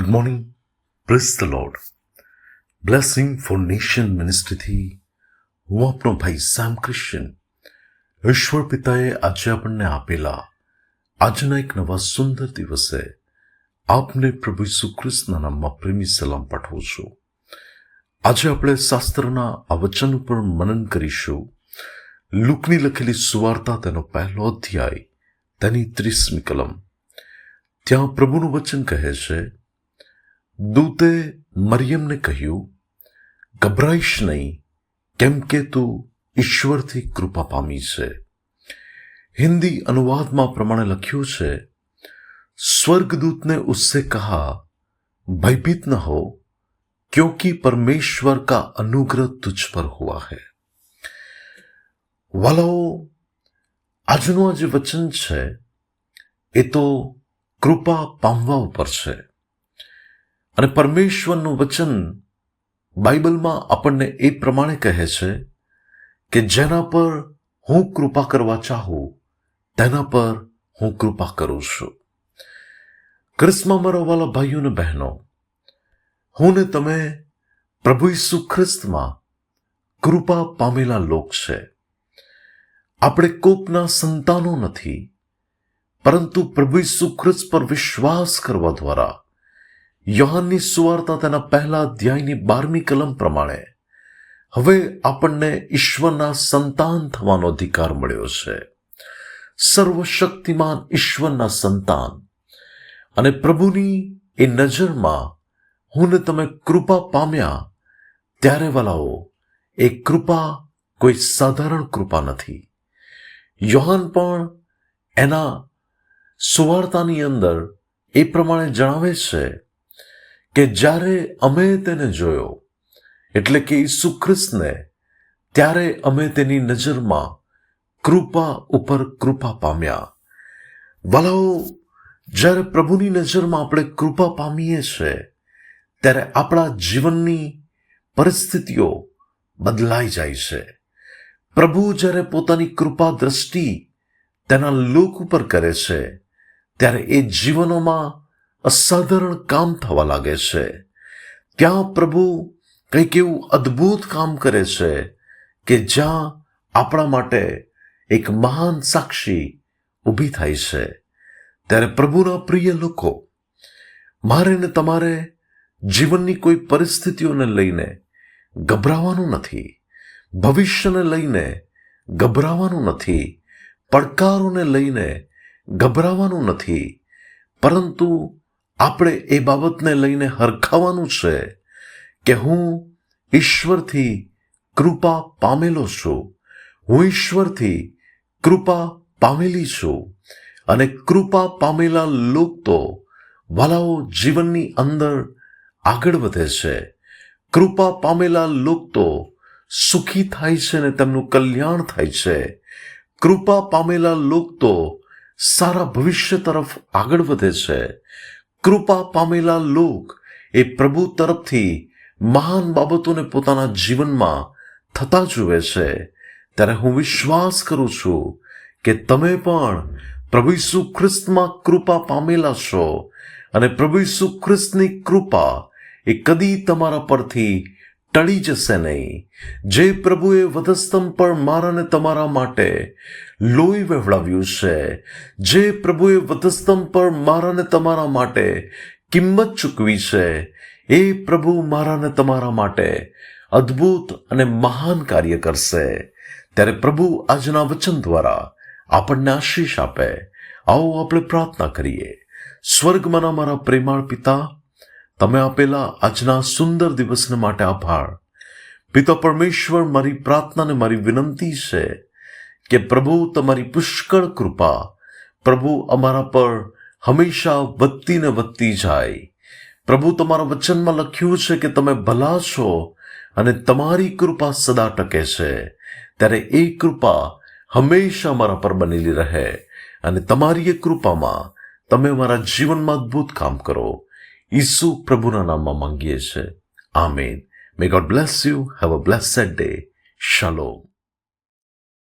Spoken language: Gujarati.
Good morning, praise the Lord. Blessing for nation મિનિસ્ટ્રીથી હું આપનો ભાઈ સેમ ક્રિશ્ચિયન. ઈશ્વર પિતાએ આજે આપણને આપેલા આજના એક નવા સુંદર દિવસે આપને પ્રભુ ઈસુ ખ્રિસ્તના નામમાં પ્રેમી સલામ પાઠવું છું. આજે આપણે શાસ્ત્રના આ વચન ઉપર મનન કરીશું. લુકની લખેલી સુવાર્તા તેનો પહેલો અધ્યાય તેની 30મી કલમ. ત્યાં પ્રભુનું વચન કહે છે, દૂતે મરિયમને કહ્યું, ગભરાઈશ નહીં, કેમ કે તું ઈશ્વરથી કૃપા પામી છે. હિન્દી અનુવાદમાં પ્રમાણે લખ્યું છે, स्वर्गदूत ने उससे कहा, भयभीत न हो, क्योंकि परमेश्वर का अनुग्रह तुझ पर हुआ है. વાલાઓ, આજનું આ જે વચન છે એ તો કૃપા પામવા ઉપર છે. અને પરમેશ્વરનું વચન બાઇબલમાં આપણને એ પ્રમાણે કહે છે કે જેના પર હું કૃપા કરવા ચાહું તેના પર હું કૃપા કરું છું. ખ્રિસ્તમાં મારા વાલા ભાઈઓ અને બહેનો, હું ને તમે પ્રભુ ઈસુ ખ્રિસ્તમાં કૃપા પામેલા લોક છે. આપણે કોકના સંતાનો નથી, પરંતુ પ્રભુ ઈસુ ખ્રિસ્ત પર વિશ્વાસ કરવા દ્વારા યોહાનની સુવાર્તા તેના પહેલા અધ્યાયની 12મી કલમ પ્રમાણે હવે આપણને ઈશ્વરના સંતાન થવાનો અધિકાર મળ્યો છે. સર્વશક્તિમાન ઈશ્વરના સંતાન. અને પ્રભુની એ નજરમાં હું ને તમે કૃપા પામ્યા ત્યારે વાલાઓ, એ કૃપા કોઈ સાધારણ કૃપા નથી. યોહાન પણ એના સુવાર્તાની અંદર એ પ્રમાણે જણાવે છે કે જ્યારે અમે તેને જોયો, એટલે કે ઈસુ ખ્રિસ્તને, ત્યારે અમે તેની નજરમાં કૃપા ઉપર કૃપા પામ્યા. વાલાઓ, જ્યારે પ્રભુની નજરમાં આપણે કૃપા પામીએ છીએ ત્યારે આપણા જીવનની પરિસ્થિતિઓ બદલાઈ જાય છે. પ્રભુ જ્યારે પોતાની કૃપા દ્રષ્ટિ તેના લોક ઉપર કરે છે ત્યારે એ જીવનોમાં અસાધારણ કામ થવા લાગે છે. ત્યાં પ્રભુ કંઈક એવું અદ્ભુત કામ કરે છે કે જ્યાં આપણા માટે એક મહાન સાક્ષી ઊભી થાય છે. ત્યારે પ્રભુના પ્રિય લોકો, મારે ને તમારે જીવનની કોઈ પરિસ્થિતિઓને લઈને ગભરાવાનું નથી, ભવિષ્યને લઈને ગભરાવાનું નથી, પડકારોને લઈને ગભરાવાનું નથી, પરંતુ આપણે એ બાબતને લઈને હરખાવાનું છે કે હું ઈશ્વરથી કૃપા પામેલો છું, હું ઈશ્વરથી કૃપા પામેલી છું. અને કૃપા પામેલા લોક તો વાલાઓ જીવનની અંદર આગળ વધે છે. કૃપા પામેલા લોક તો સુખી થાય છે ને તેમનું કલ્યાણ થાય છે. કૃપા પામેલા લોક તો સારા ભવિષ્ય તરફ આગળ વધે છે. કૃપા પામેલા લોક એ પ્રભુ તરફથી મહાન બાબતોને પોતાના જીવનમાં થતા જુએ છે. ત્યારે હું વિશ્વાસ કરું છું કે તમે પણ પ્રભુ ઈસુ ખ્રિસ્તમાં કૃપા પામેલા છો. અને પ્રભુ ઈસુ ખ્રિસ્તની કૃપા એ કદી તમારા પરથી ટળી જશે નહીં. જે પ્રભુએ વધસ્તંભ પર મારા ને તમારા માટે લોહી વહેવડાવ્યું છે, જે પ્રભુએ વધસ્તંભ પર મારા ને તમારા માટે કિંમત ચૂકવી છે, એ પ્રભુ મારા ને તમારા માટે અદ્ભુત અને મહાન કાર્ય કરશે. ત્યારે પ્રભુ આજના વચન દ્વારા આપણને આશીષ આપે. આવો આપણે પ્રાર્થના કરીએ. સ્વર્ગમાંના મારા પ્રેમાળ પિતા, તમે આપેલા આજના સુંદર દિવસને માટે આભાર. પિતા પરમેશ્વર, મારી પ્રાર્થના ને મારી વિનંતી છે કે પ્રભુ તમારી પુષ્કળ કૃપા પ્રભુ અમારા પર હંમેશા વધતી ને વધતી જાય. પ્રભુ, તમારા વચનમાં લખ્યું છે કે તમે ભલા છો અને તમારી કૃપા સદા ટકે છે. ત્યારે એ કૃપા હંમેશા મારા પર બનેલી રહે અને તમારી એ કૃપામાં તમે મારા જીવનમાં અદ્ભુત કામ કરો. ઈસુ પ્રભુના નામમાં માંગીએ છીએ. Amen. May God bless you. Have a blessed day. શાલોમ.